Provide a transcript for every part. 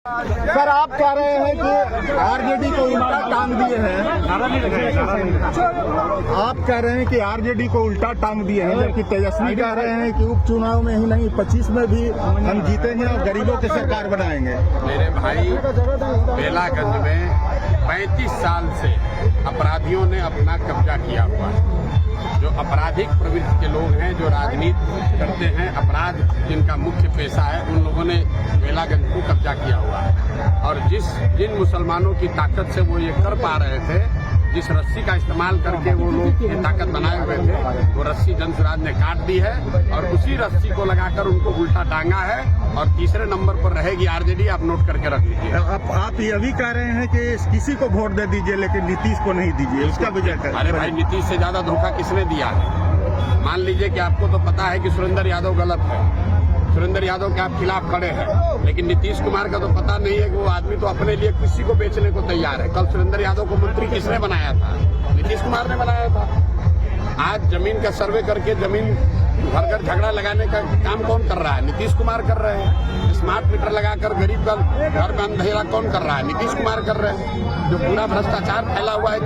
Sir, आप कह रहे हैं कि आरजेडी को उल्टा टांग दिए हैं। आप कह रहे हैं कि आरजेडी को उल्टा टांग दिए हैं, जबकि तेजस्वी कह रहे हैं कि उपचुनाव में ही नहीं 25 में भी हम जीतेंगे और गरीबों की सरकार बनाएंगे। मेरे भाई, बेलागंज में 35 साल से अपराधियों ने अपना कब्जा किया हुआ है। जो आपराधिक प्रवृत्ति के लोग हैं, जो राजनीति करते हैं, अपराध जिनका मुख्य पेशा है, उन लोगों ने बेलागंज को कब्जा किया हुआ है। और जिन मुसलमानों की ताकत से वो ये कर पा रहे थे, जिस रस्सी का इस्तेमाल करके वो लोग ये ताकत बनाए हुए थे, वो रस्सी जनसुराज ने काट दी है और उसी रस्सी को लगाकर उनको उल्टा टांगा है। और तीसरे नंबर पर रहेगी आरजेडी। आप नोट करके रख लीजिए। आप ये भी कह रहे हैं कि किसी को वोट दे दीजिए लेकिन नीतीश को नहीं दीजिए, इसका वजह क्या? अरे भाई, नीतीश से ज्यादा धोखा किसने दिया है? मान लीजिए कि आपको तो पता है कि सुरेंद्र यादव गलत है, सुरेंद्र यादव के आप खिलाफ खड़े हैं, लेकिन नीतीश कुमार का तो पता नहीं है कि वो आदमी तो अपने लिए किसी को बेचने को तैयार है। कल सुरेंद्र यादव को मंत्री किसने बनाया था? नीतीश कुमार ने बनाया था। आज जमीन का सर्वे करके जमीन घर घर झगड़ा लगाने का काम कौन कर रहा है? नीतीश कुमार कर रहे हैं। स्मार्ट मीटर लगाकर गरीब का घर में अंधेरा कौन कर रहा है? नीतीश कुमार कर रहे हैं। जो पूरा भ्रष्टाचार फैला हुआ है,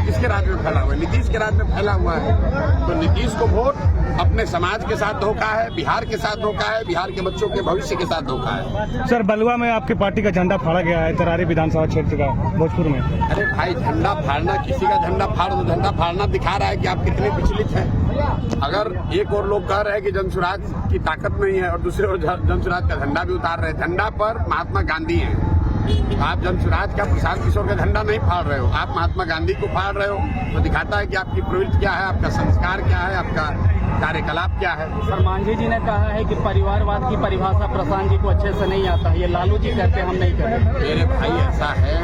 किसके राज में फैला हुआ है? नीतीश के राज में फैला हुआ है। तो नीतीश को वोट अपने समाज के साथ धोखा है, बिहार के साथ धोखा है, बिहार के बच्चों के भविष्य के साथ धोखा है। सर, बलुआ में आपकी पार्टी का झंडा फाड़ा गया है, तरारी विधानसभा क्षेत्र का, भोजपुर में। अरे भाई, झंडा फाड़ना, किसी का झंडा फाड़ दो, झंडा फाड़ना दिखा रहा है कि आप कितने विचलित हैं। अगर एक और लोग कह रहे हैं कि जनसुराज की ताकत नहीं है और दूसरे ओर जनसुराज का झंडा भी उतार रहे हैं। झंडा पर महात्मा गांधी है। आप जनसुराज का, प्रशांत किशोर का झंडा नहीं फाड़ रहे हो, आप महात्मा गांधी को फाड़ रहे हो। तो दिखाता है कि आपकी प्रवृत्ति क्या है, आपका संस्कार क्या है, आपका कार्यकलाप क्या है। सर, मांझी जी ने कहा है कि परिवारवाद की परिभाषा प्रशांत जी को अच्छे से नहीं आता है, ये लालू जी कहते हैं, हम नहीं करते। मेरे भाई, ऐसा है,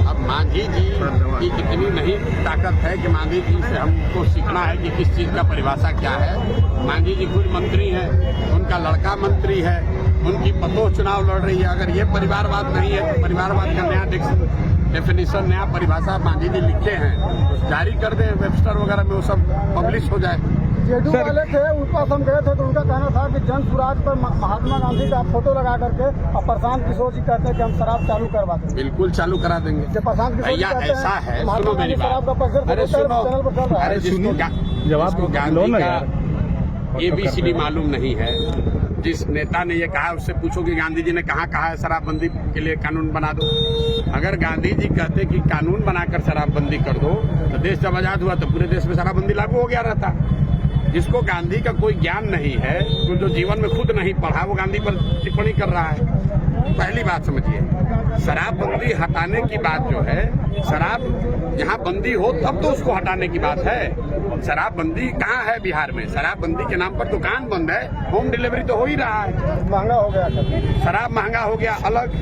अब मांझी जी की इतनी नहीं ताकत है कि मांझी जी से हमको सीखना है कि किस चीज का परिभाषा क्या है। मांझी जी खुद मंत्री हैं, उनका लड़का मंत्री है, उनकी पतोह चुनाव लड़ रही है। अगर ये परिवारवाद नहीं है तो परिवारवाद का नया डेफिनेशन, नया परिभाषा मांझी जी लिखे हैं, तो जारी कर दें वेबस्टर वगैरह में, वो सब पब्लिश हो जाए। जेडू वाले थे, उनके पास हम गए थे तो उनका कहना था कि जनसुराज पर महात्मा गांधी का फोटो लगा करके और प्रशांत किशोर जी कहते हैं कि हम शराब चालू करवा देंगे। बिल्कुल चालू करा देंगे भैया, ऐसा है। सुनो मेरी बात, अरे सुनो, अरे जिसको गांधी का ABCD मालूम नहीं है, जिस नेता ने ये कहा उससे पूछो कि गांधी जी ने कहाँ कहा है शराबबंदी के लिए कानून बना दो। अगर गांधी जी कहते कि कानून बनाकर शराबबंदी कर दो, तो देश जब आजाद हुआ तो पूरे देश में शराबबंदी लागू हो गया रहता। जिसको गांधी का कोई ज्ञान नहीं है, तो जो जीवन में खुद नहीं पढ़ा, वो गांधी पर टिप्पणी कर रहा है। पहली बात समझिए, शराबबंदी हटाने की बात जो है, शराब जहाँ बंदी हो तब तो उसको हटाने की बात है। शराबबंदी कहाँ है बिहार में? शराबबंदी के नाम पर दुकान बंद है, होम डिलीवरी तो हो ही रहा है। महंगा हो गया, शराब महंगा हो गया अलग,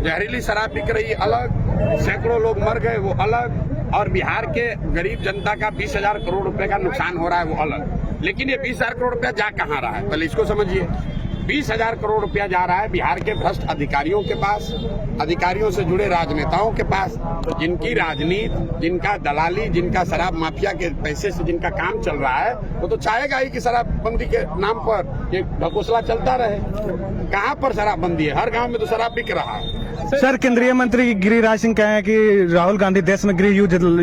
जहरीली शराब बिक रही अलग, सैकड़ों लोग मर गए वो अलग, और बिहार के गरीब जनता का 20,000 करोड़ रुपए का नुकसान हो रहा है वो अलग। लेकिन ये 20,000 करोड़ रुपया जा कहाँ रहा है, पहले इसको समझिए। 20,000 करोड़ रुपया जा रहा है बिहार के भ्रष्ट अधिकारियों के पास, अधिकारियों से जुड़े राजनेताओं के पास, जिनकी राजनीति, जिनका दलाली, जिनका शराब माफिया के पैसे से जिनका काम चल रहा है, वो तो चाहेगा ही कि शराबबंदी के नाम पर ये ढकोसला चलता रहे। कहाँ पर शराबबंदी है? हर गांव में तो शराब बिक रहा है। सर, केंद्रीय मंत्री गिरिराज सिंह कहे हैं कि राहुल गांधी देश में गृह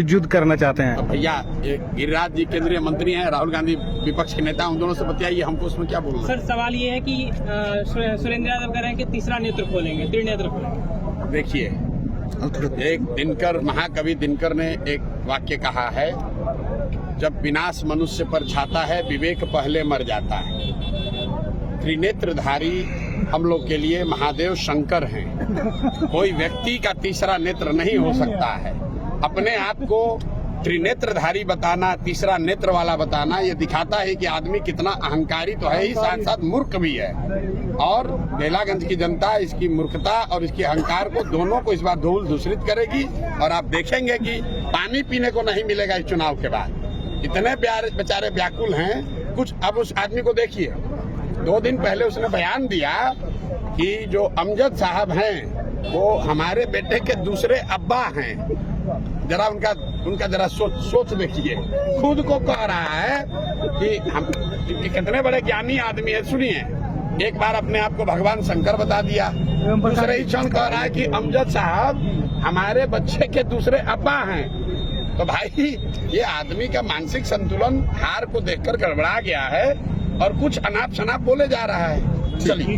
युद्ध करना चाहते हैं। तो भैया, गिरिराज जी केंद्रीय मंत्री हैं, राहुल गांधी विपक्ष के नेता, उन दोनों से बतियाइए, हमको उसमें क्या बोलना। सर, सवाल ये है कि सुरेंद्र यादव कह रहे हैं कि तीसरा नेत्र खोलेंगे, त्रिनेत्र खोलेंगे। देखिए, एक दिनकर, महाकवि दिनकर ने एक वाक्य कहा है, जब विनाश मनुष्य पर छाता है, विवेक पहले मर जाता है। त्रिनेत्रधारी हम लोग के लिए महादेव शंकर हैं। कोई व्यक्ति का तीसरा नेत्र नहीं हो सकता है। अपने आप को त्रिनेत्रधारी बताना, तीसरा नेत्र वाला बताना, ये दिखाता है कि आदमी कितना अहंकारी तो है ही, साथ साथ मूर्ख भी है। और बेलागंज की जनता इसकी मूर्खता और इसके अहंकार को, दोनों को इस बार धूल दूषित करेगी। और आप देखेंगे कि पानी पीने को नहीं मिलेगा इस चुनाव के बाद। इतने बेचारे व्याकुल हैं कुछ। अब उस आदमी को देखिए, 2 दिन पहले उसने बयान दिया कि जो अमजद साहब हैं वो हमारे बेटे के दूसरे अब्बा हैं। जरा उनका जरा सोच देखिए। खुद को कह रहा है कि हम कितने बड़े ज्ञानी आदमी है। सुनिए, एक बार अपने आप को भगवान शंकर बता दिया, दूसरे ही क्षण कह रहा है कि अमजद साहब हमारे बच्चे के दूसरे अब्बा हैं। तो भाई ये आदमी का मानसिक संतुलन हार को देखकर गड़बड़ा गया है और कुछ अनाप शनाप बोले जा रहा है। चलिए।